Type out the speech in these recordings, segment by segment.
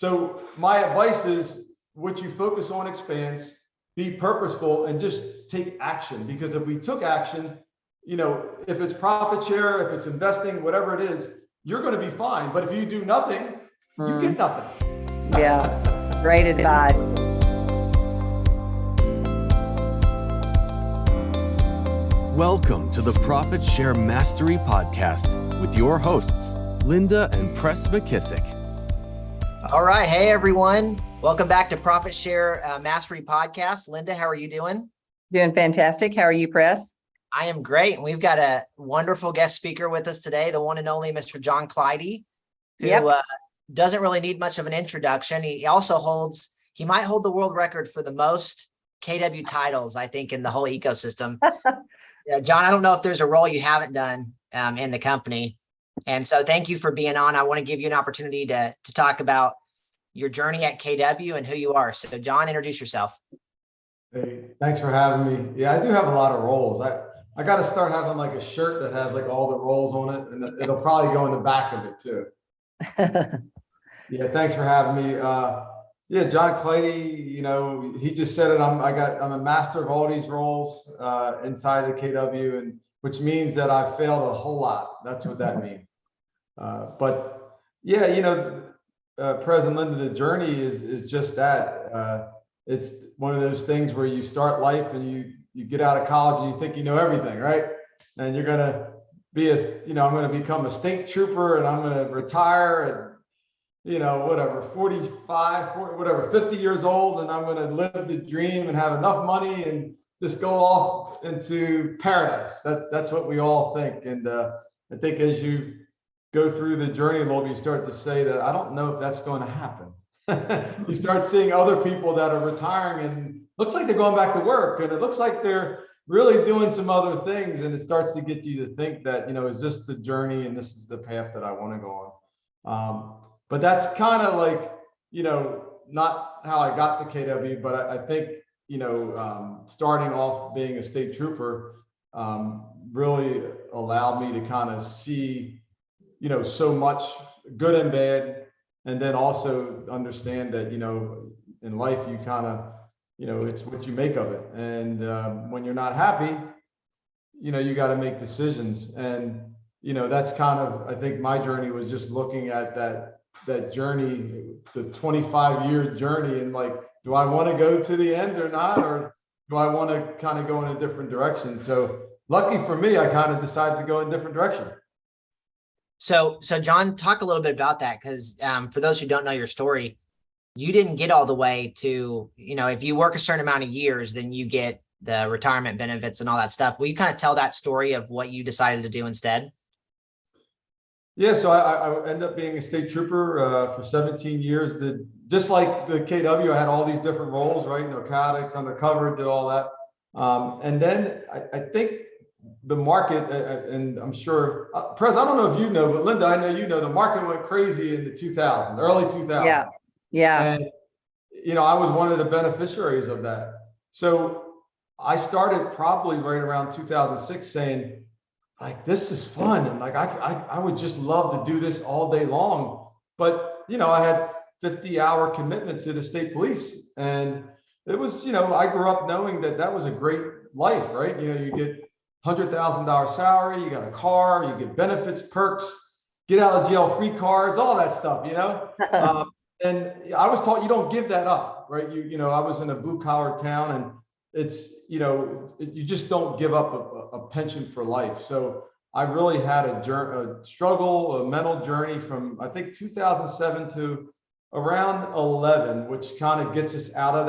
So my advice is what you focus on expands, be purposeful, and just take action. Because if we took action, if it's profit share, if it's investing, whatever it is, you're going to be fine. But if you do nothing, you get nothing. Yeah, great advice. Welcome to the Profit Share Mastery Podcast with your hosts, Linda and Pres McKissack. All right. Hey, everyone. Welcome back to Profit Share Mastery Podcast. Linda, how are you doing? Doing fantastic. How are you, Pres? I am great. And we've got a wonderful guest speaker with us today, the one and only Mr. John Clidy, who doesn't really need much of an introduction. He might hold the world record for the most KW titles, I think, in the whole ecosystem. John, I don't know if there's a role you haven't done in the company. And so thank you for being on. I want to give you an opportunity to talk about your journey at KW and who you are. So John, introduce yourself. Hey, thanks for having me. Yeah, I do have a lot of roles. I got to start having like a shirt that has like all the roles on it, and it'll probably go in the back of it too. Yeah, thanks for having me. John Clidy, he just said it. I'm a master of all these roles inside of KW, and which means that I failed a whole lot. That's what that means. President Linda, the journey is just that. It's one of those things where you start life and you get out of college and you think you know everything, right? And you're gonna be I'm gonna become a state trooper and I'm gonna retire at 50 years old, and I'm gonna live the dream and have enough money and just go off into paradise. That's what we all think. And I think as you go through the journey a little bit, you start to say that I don't know if that's going to happen. You start seeing other people that are retiring and looks like they're going back to work, and it looks like they're really doing some other things. And it starts to get you to think that, is this the journey and this is the path that I want to go on? But that's kind of like, not how I got to KW, but I think, starting off being a state trooper really allowed me to kind of see, so much good and bad. And then also understand that, in life, you kind of, it's what you make of it. And when you're not happy, you got to make decisions. And, that's kind of, I think my journey was just looking at that journey, the 25-year journey, and like, do I want to go to the end or not? Or do I want to kind of go in a different direction? So lucky for me, I kind of decided to go in a different direction. So John, talk a little bit about that, because for those who don't know your story, you didn't get all the way to, if you work a certain amount of years, then you get the retirement benefits and all that stuff. Will you kind of tell that story of what you decided to do instead? Yeah, so I ended up being a state trooper for 17 years. Just like the KW, I had all these different roles, right? Narcotics, undercover, did all that. And then I think the market, and I'm sure, Pres, I don't know if you know, but Linda, I know the market went crazy in the 2000s, early 2000s. Yeah. And, I was one of the beneficiaries of that. So I started probably right around 2006 saying, like, this is fun. And like, I would just love to do this all day long. But, I had 50-hour commitment to the state police. And it was, I grew up knowing that was a great life, right? You get $100,000 salary, you got a car, you get benefits, perks, get out of jail free cards, all that stuff, and I was taught you don't give that up, right? I was in a blue collar town, and it's, you just don't give up a pension for life. So I really had a struggle, a mental journey from, I think, 2007 to around 11, which kind of gets us out of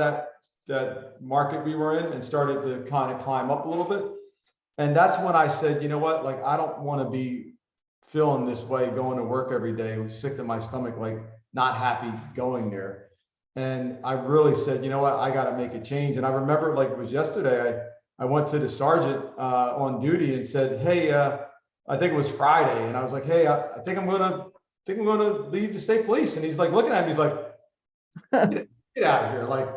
that market we were in and started to kind of climb up a little bit. And that's when I said, you know what, like, I don't want to be feeling this way, going to work every day, sick to my stomach, like not happy going there. And I really said, you know what, I got to make a change. And I remember, like it was yesterday, I went to the sergeant on duty and said, hey, I think it was Friday. And I was like, hey, I think I'm going to leave the state police. And he's like looking at me, he's like, get out of here. Like,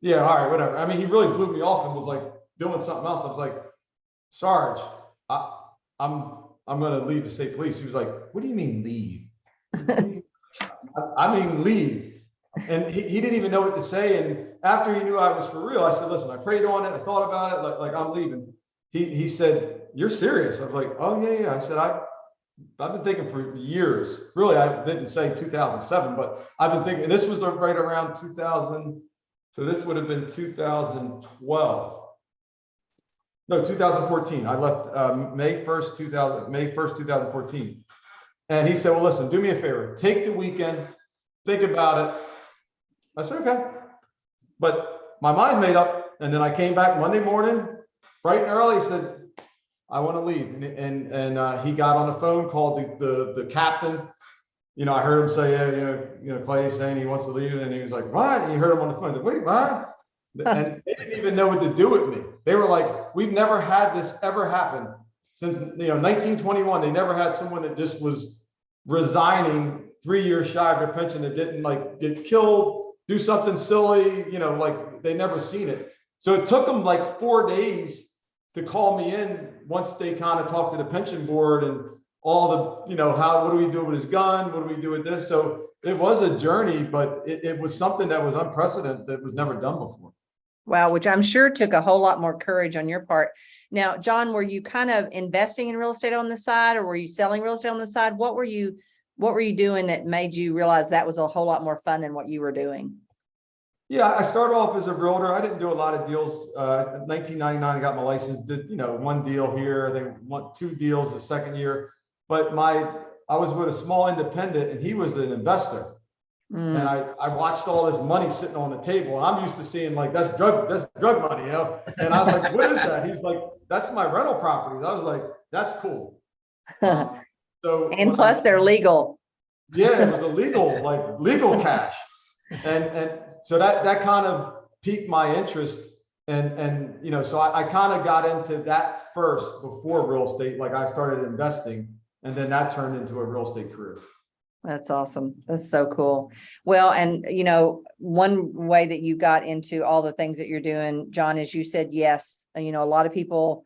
yeah, all right, whatever. I mean, he really blew me off and was like doing something else. I was like, Sarge, I'm going to leave the state police. He was like, what do you mean leave? I mean, leave. And he didn't even know what to say. And after he knew I was for real, I said, listen, I prayed on it. I thought about it. Like I'm leaving. He said, you're serious? I was like, oh yeah. I said, I've been thinking for years. Really, I didn't say 2007, but I've been thinking, and this was right around 2000. So this would have been 2012. No, 2014. I left May 1st, 2014. And he said, well, listen, do me a favor. Take the weekend, think about it. I said, okay. But my mind made up. And then I came back Monday morning, bright and early, said, I want to leave. And he got on the phone, called the captain. You know, I heard him say, yeah, Clay saying he wants to leave. And he was like, what? And he heard him on the phone. He's like, wait, what? And they didn't even know what to do with me. They were like, we've never had this ever happen since, 1921. They never had someone that just was resigning 3 years shy of their pension that didn't like get killed, do something silly, like they never seen it. So it took them like 4 days to call me in once they kind of talked to the pension board and all the, what do we do with his gun? What do we do with this? So it was a journey, but it was something that was unprecedented, that was never done before. Wow, which I'm sure took a whole lot more courage on your part. Now, John, were you kind of investing in real estate on the side, or were you selling real estate on the side? What were you doing that made you realize that was a whole lot more fun than what you were doing? Yeah, I started off as a realtor. I didn't do a lot of deals. In 1999, I got my license, did, one deal here, then two deals the second year. But I was with a small independent and he was an investor. And I watched all this money sitting on the table, and I'm used to seeing like, that's drug money, And I was like, what is that? He's like, that's my rental properties. I was like, that's cool. So and plus they're legal. Yeah, it was illegal, like legal cash. And so that kind of piqued my interest. And so I kind of got into that first before real estate. Like I started investing, and then that turned into a real estate career. That's awesome. That's so cool. Well, and one way that you got into all the things that you're doing, John, is you said yes. A lot of people,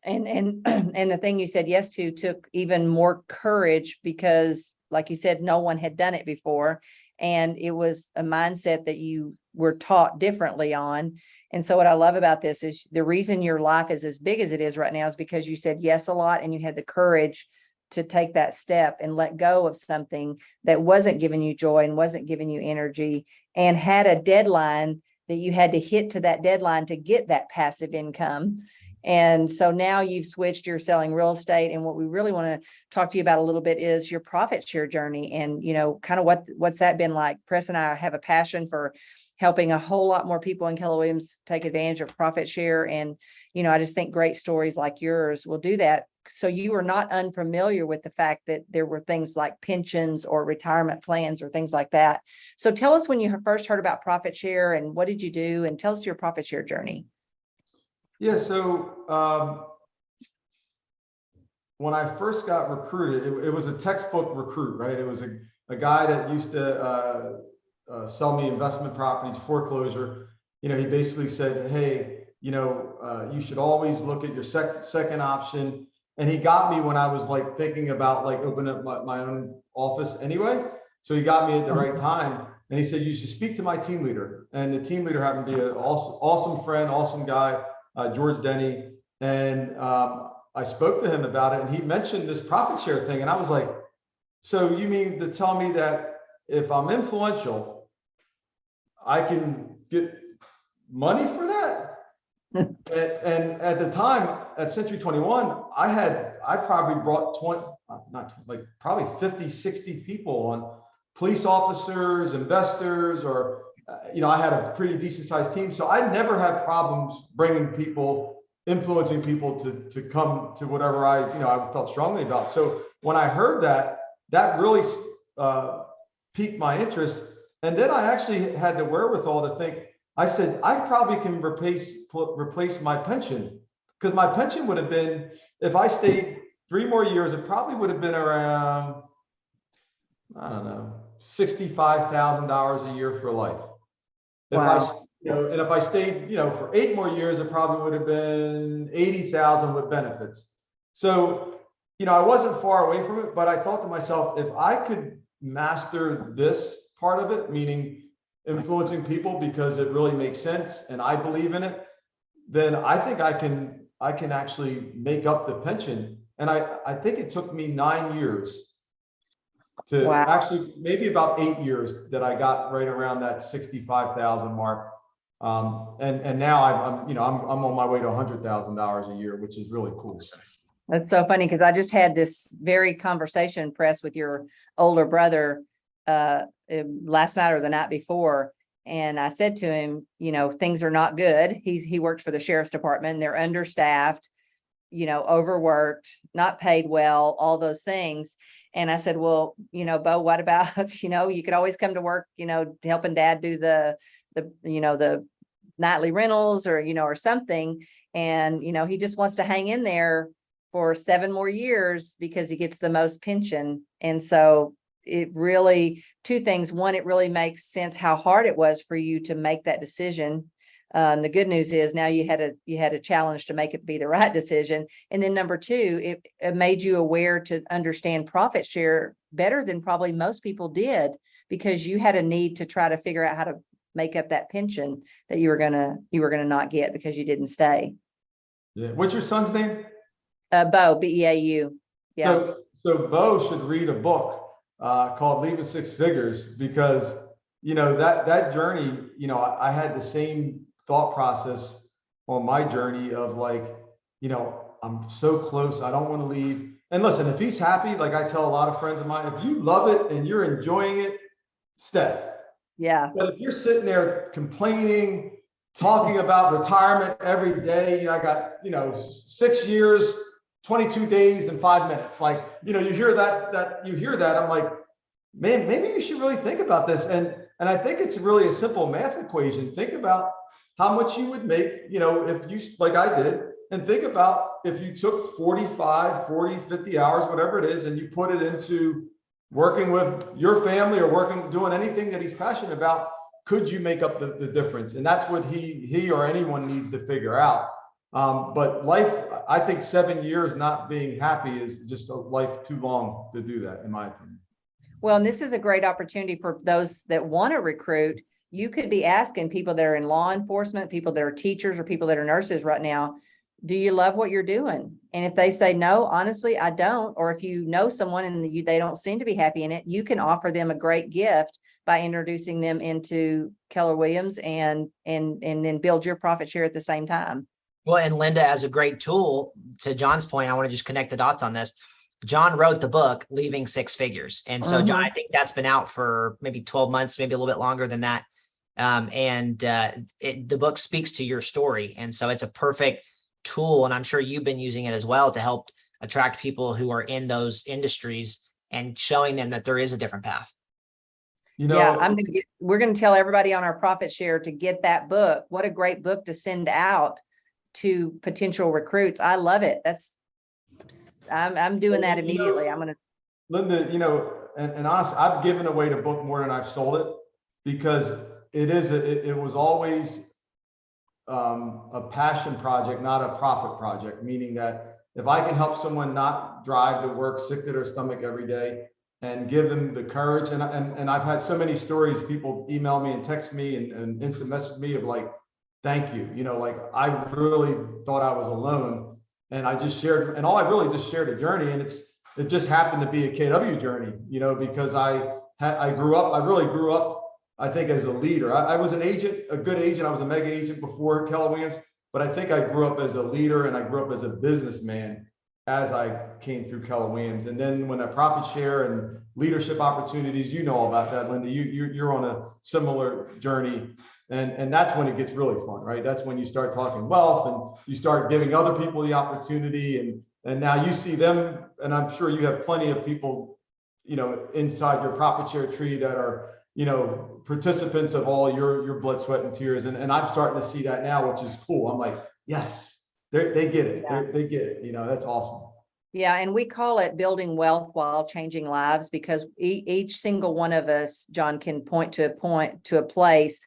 and the thing you said yes to took even more courage because, like you said, no one had done it before. And it was a mindset that you were taught differently on. And so what I love about this is the reason your life is as big as it is right now is because you said yes a lot, and you had the courage to take that step and let go of something that wasn't giving you joy and wasn't giving you energy, and had a deadline that you had to hit to that deadline to get that passive income. And so now you've switched, you're selling real estate. And what we really want to talk to you about a little bit is your profit share journey, and, kind of what's that been like. Press and I have a passion for helping a whole lot more people in Keller Williams take advantage of profit share. And, I just think great stories like yours will do that. So you were not unfamiliar with the fact that there were things like pensions or retirement plans or things like that. So tell us when you first heard about profit share, and what did you do, and tell us your profit share journey. Yeah, so when I first got recruited, it was a textbook recruit, right? It was a guy that used to sell me investment properties, foreclosure. He basically said, hey, you should always look at your second option. And he got me when I was like thinking about like opening up my own office anyway. So he got me at the right time. And he said, you should speak to my team leader. And the team leader happened to be an awesome friend, awesome guy, George Denny. And I spoke to him about it, and he mentioned this profit share thing. And I was like, so you mean to tell me that if I'm influential, I can get money for that? And at the time at Century 21, I probably brought probably 50, 60 people on, police officers, investors, or, I had a pretty decent sized team. So I never had problems bringing people, influencing people to come to whatever I felt strongly about. So when I heard that really piqued my interest. And then I actually had the wherewithal to think, I said, I probably can replace my pension, because my pension would have been, if I stayed 3 more years, it probably would have been around, I don't know, $65,000 a year for life. Wow. And if I stayed, for 8 more years, it probably would have been 80,000 with benefits. So, I wasn't far away from it, but I thought to myself, if I could master this part of it, meaning influencing people because it really makes sense and I believe in it, then I think I can actually make up the pension. And I think it took me 9 years to Wow. actually, maybe about 8 years, that I got right around that 65,000 mark. And now I'm on my way to $100,000 a year, which is really cool. That's so funny because I just had this very conversation, Press, with your older brother last night or the night before. And I said to him, things are not good. He works for the sheriff's department. They're understaffed, overworked, not paid well, all those things. And I said, well, Bo, what about, you could always come to work, helping Dad do the nightly rentals or something. And, he just wants to hang in there for 7 more years because he gets the most pension. And so it really, 2 things. One, it really makes sense how hard it was for you to make that decision. And the good news is now you had a challenge to make it be the right decision. And then number 2, it made you aware to understand profit share better than probably most people did, because you had a need to try to figure out how to make up that pension that you were gonna not get because you didn't stay. Yeah. What's your son's name? Bo, Beau. Yeah. So Bo should read a book called Leaving Six Figures, because that journey, I had the same thought process on my journey of I'm so close, I don't want to leave. And listen, if he's happy, like I tell a lot of friends of mine, if you love it and you're enjoying it, stay. Yeah. But if you're sitting there complaining, talking about retirement every day, I got 6 years, 22 days and 5 minutes. You hear that. I'm like, man, maybe you should really think about this. And I think it's really a simple math equation. Think about how much you would make, if you, like I did, and think about if you took 45, 40, 50 hours, whatever it is, and you put it into working with your family or doing anything that he's passionate about, could you make up the difference? And that's what he or anyone needs to figure out. But life, I think 7 years not being happy is just a life too long to do that, in my opinion. Well, and this is a great opportunity for those that want to recruit. You could be asking people that are in law enforcement, people that are teachers, or people that are nurses right now, do you love what you're doing? And if they say, no, honestly, I don't, or if you know someone and they don't seem to be happy in it, you can offer them a great gift by introducing them into Keller Williams and then build your profit share at the same time. Well, and Linda, as a great tool, to John's point, I want to just connect the dots on this. John wrote the book, Leaving Six Figures. And so, John, I think that's been out for maybe 12 months, maybe a little bit longer than that. The book speaks to your story. And so it's a perfect tool. And I'm sure you've been using it as well to help attract people who are in those industries and showing them that there is a different path. Yeah, we're going to tell everybody on our profit share to get that book. What a great book to send out to potential recruits. I love it. I'm doing that immediately. I'm going to. Linda, and honestly, I've given away the book more than I've sold it, because it was always a passion project, not a profit project, meaning that if I can help someone not drive to work sick to their stomach every day and give them the courage. And I've had so many stories, people email me and text me and instant message me of thank you. I really thought I was alone, and I just shared, and I really just shared a journey, and it just happened to be a KW journey, because I really grew up, I think, as a leader. I was an agent, a good agent. I was a mega agent before Keller Williams, but I think I grew up as a leader and I grew up as a businessman as I came through Keller Williams. And then when that profit share and leadership opportunities, all about that, Linda, you're on a similar journey. And that's when it gets really fun, right? That's when you start talking wealth and you start giving other people the opportunity. And now you see them, and I'm sure you have plenty of people, inside your profit share tree that are, participants of all your blood, sweat, and tears. And I'm starting to see that now, which is cool. I'm like, yes, they get it. Yeah. They get it. That's awesome. Yeah. And we call it building wealth while changing lives, because each single one of us, John, can point to a place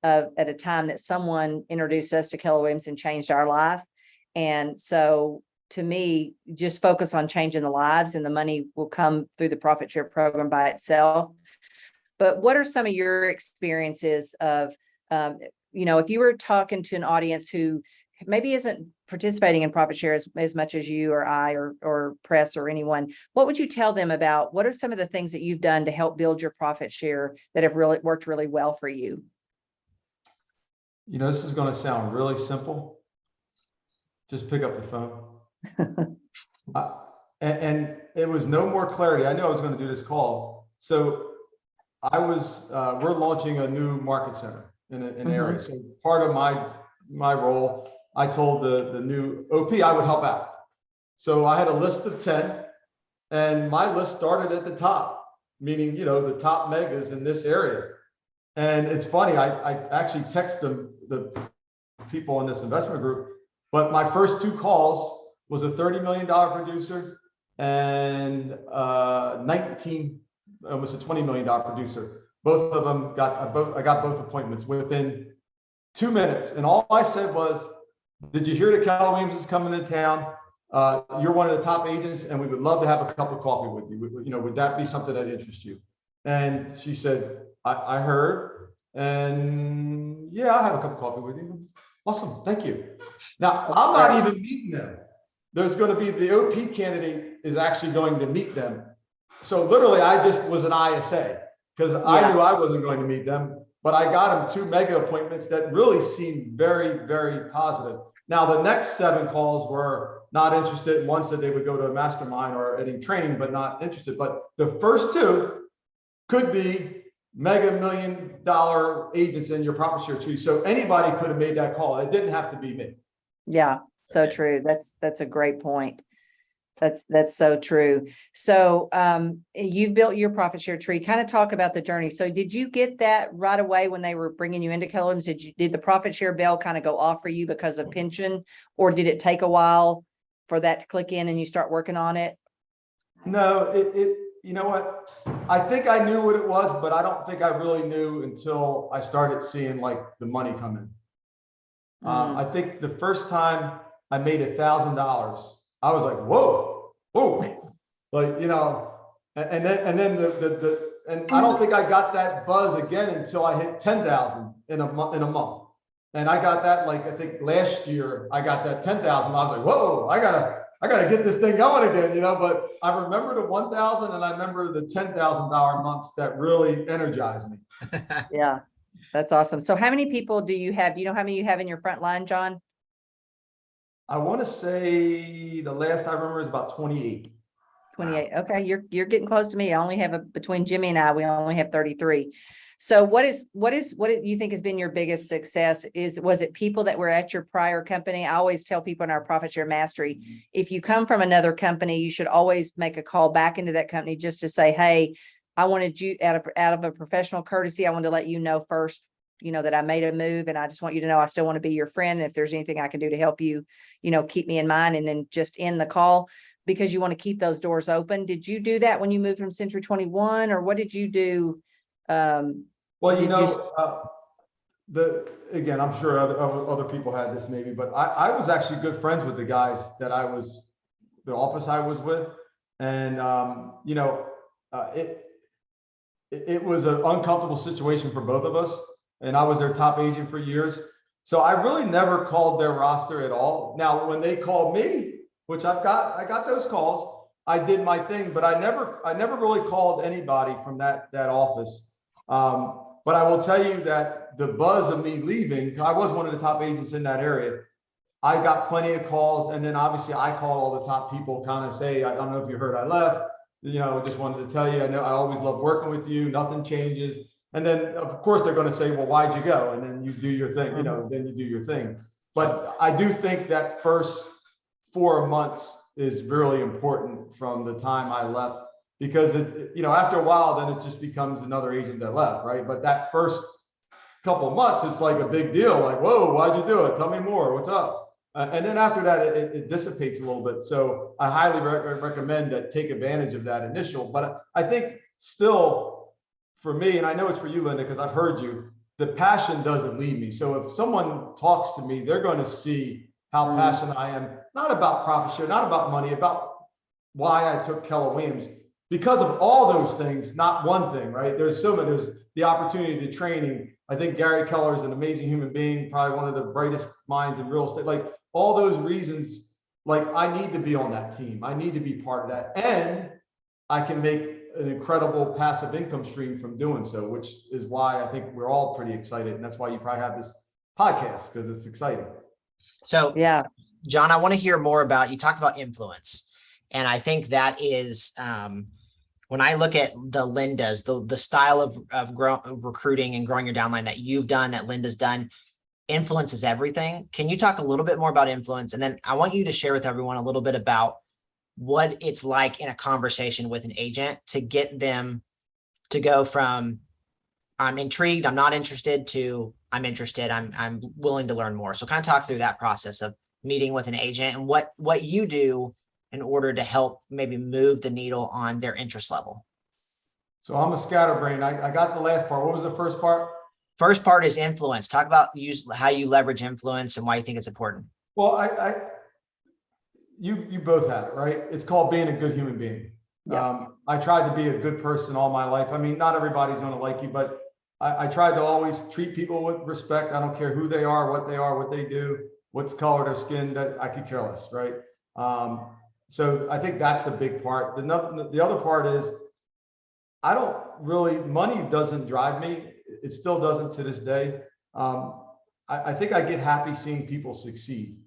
at a time that someone introduced us to Keller Williams and changed our life. And so to me, just focus on changing the lives, and the money will come through the profit share program by itself. but what are some of your experiences of, if you were talking to an audience who maybe isn't participating in profit share as much as you or I or Press or anyone, what would you tell them about what are some of the things that you've done to help build your profit share that have really worked really well for you? This is going to sound really simple. Just pick up the phone. And it was no more clarity. I knew I was going to do this call. So we're launching a new market center in an area. So part of my role, I told the new OP I would help out. So I had a list of 10, and my list started at the top, meaning, the top megas in this area. And it's funny, I actually text the people in this investment group, but my first 2 calls was a $30 million producer and 19, almost a $20 million producer. Both of them I got both appointments within 2 minutes. And all I said was, did you hear that Keller Williams is coming to town? You're one of the top agents, and we would love to have a cup of coffee with you. Would that be something that interests you? And she said, I heard, and yeah, I'll have a cup of coffee with you. Awesome, thank you. Now, I'm not even meeting them. There's going to be the OP candidate is actually going to meet them. So literally, I just was an ISA because I knew I wasn't going to meet them, but I got them 2 mega appointments that really seemed very, very positive. Now, the next 7 calls were not interested. One said they would go to a mastermind or any training, but not interested. But the first 2 could be mega $1 million agents in your profit share tree. So anybody could have made that call. It didn't have to be me. Yeah, so true. That's a great point. That's so true. So you've built your profit share tree. Kind of talk about the journey. So did you get that right away when they were bringing you into Keller Williams? Did the profit share bell kind of go off for you because of pension, or did it take a while for that to click in and you start working on it? No, you know what? I think I knew what it was, but I don't think I really knew until I started seeing like the money come in. I think the first time I made $1,000, I was like, whoa, like, and then and I don't think I got that buzz again until I hit 10,000 in a month. And I got that, like, I think last year I got that 10,000. I was like, whoa, I gotta get this thing going again, but I remember the 1,000 and I remember the $10,000 months that really energized me. Yeah, that's awesome. So how many people do you have? Do you know how many you have in your front line, John? I want to say the last I remember is about 28. 28. Okay, you're getting close to me. I only have between Jimmy and I, we only have 33. So what do you think has been your biggest success? Was it people that were at your prior company? I always tell people in our profit share mastery, if you come from another company, you should always make a call back into that company just to say, hey, I wanted you out of a professional courtesy. I wanted to let you know first, that I made a move, and I just want you to know I still want to be your friend. And if there's anything I can do to help you, keep me in mind, and then just end the call because you want to keep those doors open. Did you do that when you moved from Century 21, or what did you do? Well, again, I'm sure other people had this maybe, but I was actually good friends with the guys that the office I was with. And, it was an uncomfortable situation for both of us. And I was their top agent for years. So I really never called their roster at all. Now, when they called me, which I got those calls, I did my thing, but I never really called anybody from that office. But I will tell you that the buzz of me leaving, I was one of the top agents in that area. I got plenty of calls, and then obviously I called all the top people, kind of say, I don't know if you heard I left, just wanted to tell you, I know I always love working with you, nothing changes. And then of course they're going to say, well, why'd you go? And then you do your thing, then you do your thing. But I do think that first 4 months is really important from the time I left, because after a while, then it just becomes another agent that left, right? But that first couple of months, it's like a big deal. Like, whoa, why'd you do it? Tell me more. What's up? And then after that, it dissipates a little bit. So I highly recommend that take advantage of that initial. But I think still, for me, and I know it's for you, Linda, because I've heard you, the passion doesn't leave me. So if someone talks to me, they're going to see how passionate I am, not about profit share, not about money, about why I took Keller Williams. because of all those things, not one thing, right? There's the opportunity to training. I think Gary Keller is an amazing human being, probably one of the brightest minds in real estate. Like all those reasons, like I need to be on that team. I need to be part of that. And I can make an incredible passive income stream from doing so, which is why I think we're all pretty excited. And that's why you probably have this podcast, because it's exciting. So, Yeah. John, I want to hear more about, you talked about influence. And I think that is, when I look at the Linda's, the style of recruiting and growing your downline that you've done, that Linda's done, influence is everything. Can you talk a little bit more about influence? And then I want you to share with everyone a little bit about what it's like in a conversation with an agent to get them to go from I'm intrigued, I'm not interested, to I'm interested, I'm willing to learn more. So kind of talk through that process of meeting with an agent and what you do in order to help maybe move the needle on their interest level. So I'm a scatterbrain. I got the last part. What was the first part? First part is influence. Talk about how you leverage influence and why you think it's important. Well, you both have it, right? It's called being a good human being. Yeah. I tried to be a good person all my life. I mean, not everybody's going to like you, but I tried to always treat people with respect. I don't care who they are, what they do, what's color their skin, that I could care less, right? So I think that's the big part. The other part is I don't really, money doesn't drive me. It still doesn't to this day. I think I get happy seeing people succeed.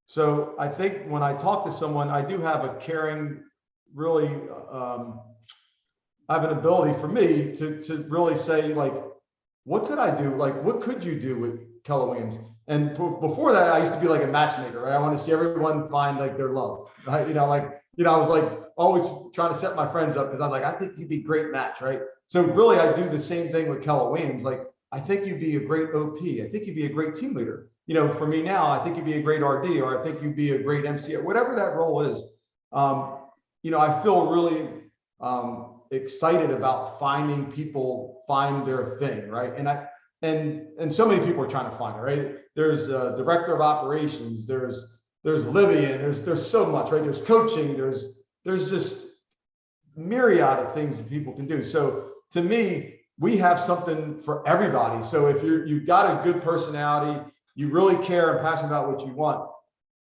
So I think when I talk to someone, I do have a caring, really, I have an ability for me to really say, like, what could I do? Like, what could you do with Keller Williams? And before that, I used to be like a matchmaker, right? I want to see everyone find like their love, right? I was like always trying to set my friends up because I was like, I think you'd be a great match, right? So really, I do the same thing with Keller Williams. Like, I think you'd be a great OP. I think you'd be a great team leader. For me now, I think you'd be a great RD, or I think you'd be a great MC, whatever that role is. I feel really excited about finding people find their thing, right? And so many people are trying to find it, right? There's a director of operations, there's Livian, there's so much, right? There's coaching, there's just myriad of things that people can do. So to me, we have something for everybody. So if you've got a good personality, you really care and passionate about what you want,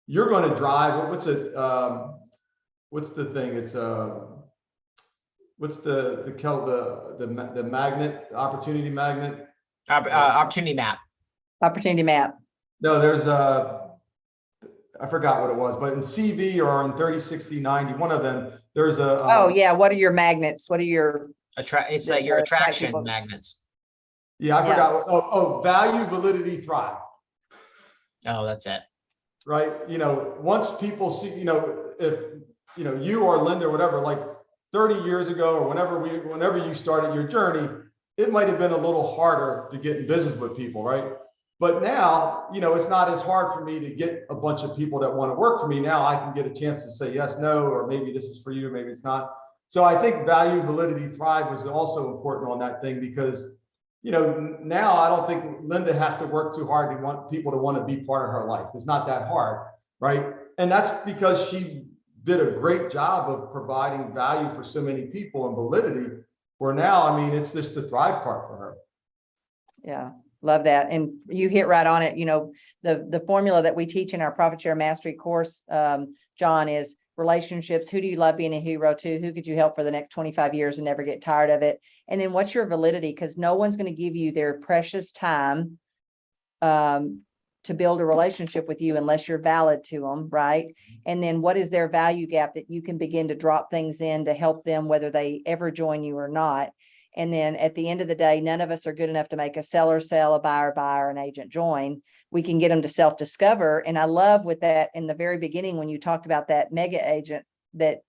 you're going to drive. What's the thing? It's what's the magnet, opportunity magnet? Opportunity map. Opportunity map. No, there's I forgot what it was, but in CV or in 30, 60, 90, one of them, there's a. Oh yeah. What are your magnets? What are your? It's like your attraction magnets. Yeah, I forgot. Oh, value, validity, thrive. Oh, that's it. Right. Once people see, if, you or Linda or whatever, like 30 years ago or whenever you started your journey, it might have been a little harder to get in business with people, right? But now, it's not as hard for me to get a bunch of people that want to work for me. Now I can get a chance to say yes, no, or maybe this is for you, maybe it's not. So I think value, validity, thrive was also important on that thing because, now I don't think Linda has to work too hard to want people to want to be part of her life. It's not that hard, right? And that's because she did a great job of providing value for so many people and validity, where now, it's just the thrive part for her. Yeah. Love that. And you hit right on it. The formula that we teach in our Profit Share Mastery course, John, is relationships. Who do you love being a hero to? Who could you help for the next 25 years and never get tired of it? And then what's your validity? Because no one's going to give you their precious time to build a relationship with you unless you're valid to them, right? And then what is their value gap that you can begin to drop things in to help them, whether they ever join you or not. And then at the end of the day, none of us are good enough to make a seller sell, a buyer buy, or an agent join. We can get them to self-discover. And I love with that in the very beginning, when you talked about that mega agent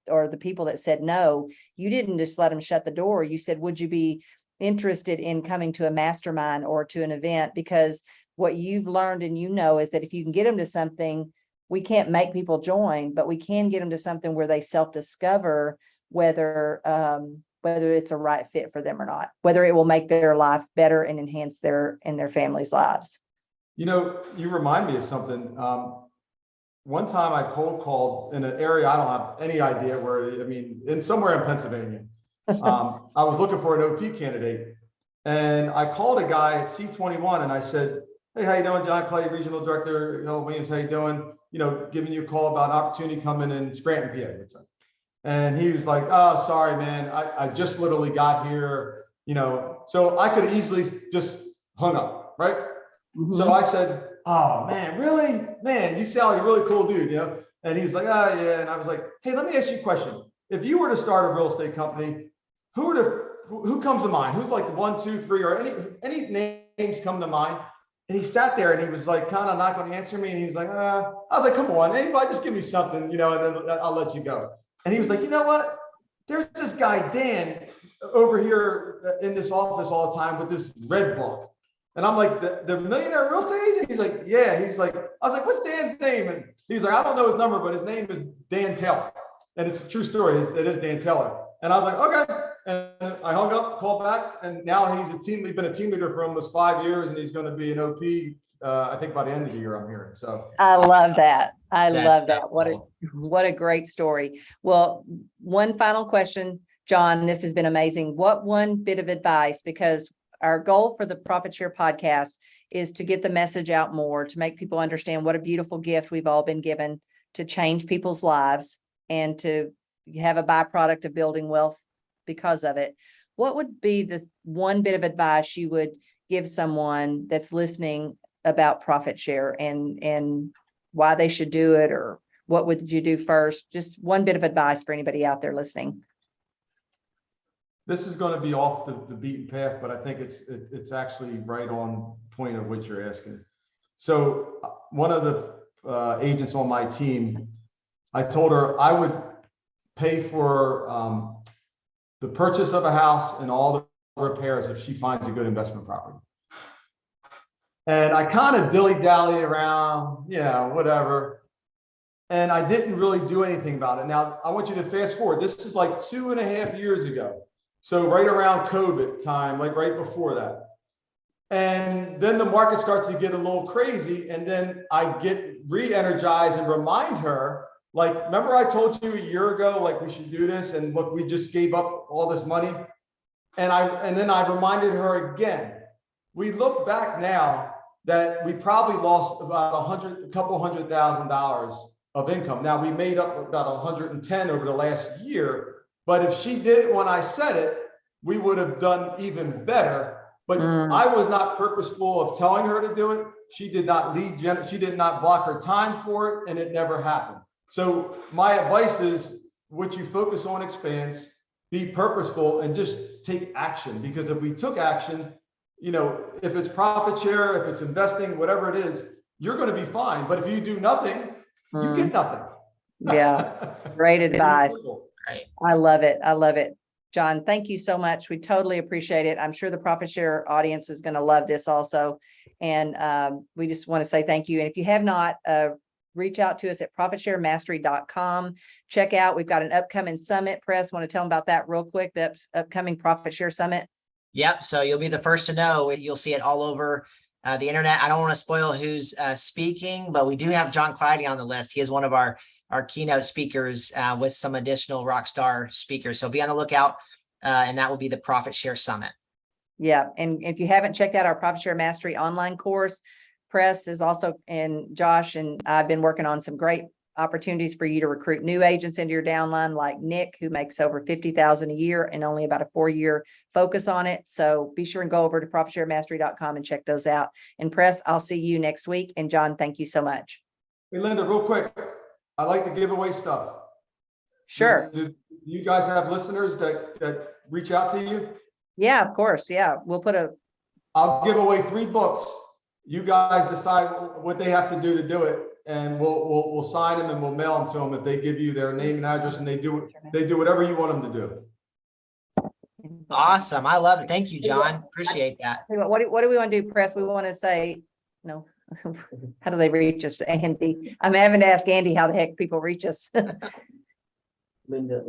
or the people that said no, you didn't just let them shut the door. You said, would you be interested in coming to a mastermind or to an event? Because what you've learned and is that if you can get them to something, we can't make people join, but we can get them to something where they self-discover whether it's a right fit for them or not, whether it will make their life better and enhance their family's lives. You remind me of something. One time I cold called in an area I don't have any idea where, in somewhere in Pennsylvania. I was looking for an OP candidate, and I called a guy at C21 and I said, "Hey, how you doing? John Clay, Regional Director, Williams, how you doing? Giving you a call about opportunity coming in Scranton, PA." And he was like, "Oh, sorry, man. I just literally got here, so I could easily just hung up, right?" So I said, "Oh man, really? Man, you sound like a really cool dude, And he's like, "Oh yeah." And I was like, "Hey, let me ask you a question. If you were to start a real estate company, who comes to mind? Who's like 1, 2, 3, or any names come to mind?" And he sat there and he was like, kind of not going to answer me. And he was like, I was like, "Come on, anybody, just give me something, and then I'll let you go." And he was like, "You know what? There's this guy, Dan, over here in this office all the time with this red book." And I'm like, the millionaire real estate agent? He's like, "Yeah." He's like, I was like, "What's Dan's name?" And he's like, "I don't know his number, but his name is Dan Taylor." And it's a true story. It is Dan Taylor. And I was like, "Okay." And I hung up, called back, and now he's been a team leader for almost 5 years, and he's going to be an OP, I think by the end of the year, I'm hearing. So I love that. I That's love so that. cool. What a great story. Well, one final question, John, this has been amazing. What one bit of advice, because our goal for the Profit Share podcast is to get the message out more, to make people understand what a beautiful gift we've all been given to change people's lives and to have a byproduct of building wealth because of it. What would be the one bit of advice you would give someone that's listening about profit share and why they should do it, or what would you do first? Just one bit of advice for anybody out there listening. this is going to be off the beaten path, but I think it's actually right on point of what you're asking. So one of the agents on my team, I told her I would pay for the purchase of a house and all the repairs if she finds a good investment property. And I kind of dilly-dally around, whatever. And I didn't really do anything about it. Now, I want you to fast forward. This is like 2.5 years ago. So right around COVID time, like right before that. And then the market starts to get a little crazy. And then I get re-energized and remind her, like, remember I told you a year ago, like we should do this, and look, we just gave up all this money. And then I reminded her again. We look back now that we probably lost about a couple $100,000 of income. Now we made up about 110 over the last year, but if she did it when I said it, we would have done even better. But I was not purposeful of telling her to do it. She did not she did not block her time for it, and it never happened. So my advice is, what you focus on expands, be purposeful, and just take action. Because if we took action, if it's profit share, if it's investing, whatever it is, you're going to be fine. But if you do nothing, you get nothing. Yeah, great advice. Right. I love it. I love it. John, thank you so much. We totally appreciate it. I'm sure the Profit Share audience is going to love this also. And we just want to say thank you. And if you have not, reach out to us at profitsharemastery.com. Check out, we've got an upcoming summit. Press, want to tell them about that real quick, the upcoming Profit Share Summit? Yep. So you'll be the first to know. You'll see it all over the internet. I don't want to spoil who's speaking, but we do have John Clidy on the list. He is one of our keynote speakers with some additional rock star speakers. So be on the lookout, and that will be the Profit Share Summit. Yeah. And if you haven't checked out our Profit Share Mastery online course, Press is also, and Josh and I've been working on some great opportunities for you to recruit new agents into your downline, like Nick, who makes over $50,000 a year and only about a 4-year focus on it. So be sure and go over to profitsharemastery.com and check those out. And Press, I'll see you next week. And John, thank you so much. Hey, Linda, real quick, I like to give away stuff. Sure. Do you guys have listeners that reach out to you? Yeah, of course. Yeah. I'll give away 3 books. You guys decide what they have to do it, and we'll sign them and we'll mail them to them if they give you their name and address, and they do whatever you want them to do. Awesome. I love it. Thank you, John. Appreciate that. What do we want to do, Press? We want to say, no. How do they reach us, Andy? I'm having to ask Andy how the heck people reach us. Linda.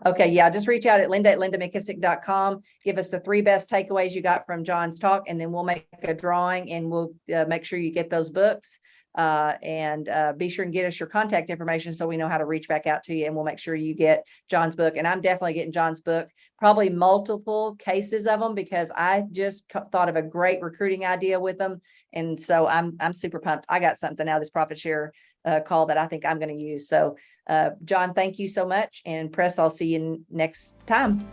Okay, yeah, just reach out at linda@lindamckissick.com. Give us the 3 best takeaways you got from John's talk, and then we'll make a drawing and we'll make sure you get those books. And be sure and get us your contact information so we know how to reach back out to you, and we'll make sure you get John's book. And I'm definitely getting John's book, probably multiple cases of them, because I just thought of a great recruiting idea with them. And so I'm super pumped. I got something out of this profit share call that I think I'm going to use. So John, thank you so much. And Press, I'll see you next time.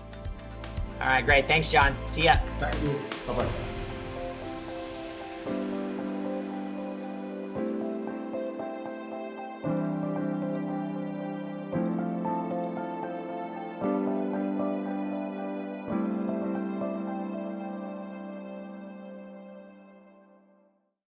All right, great. Thanks, John. See ya. Thank you. Bye-bye.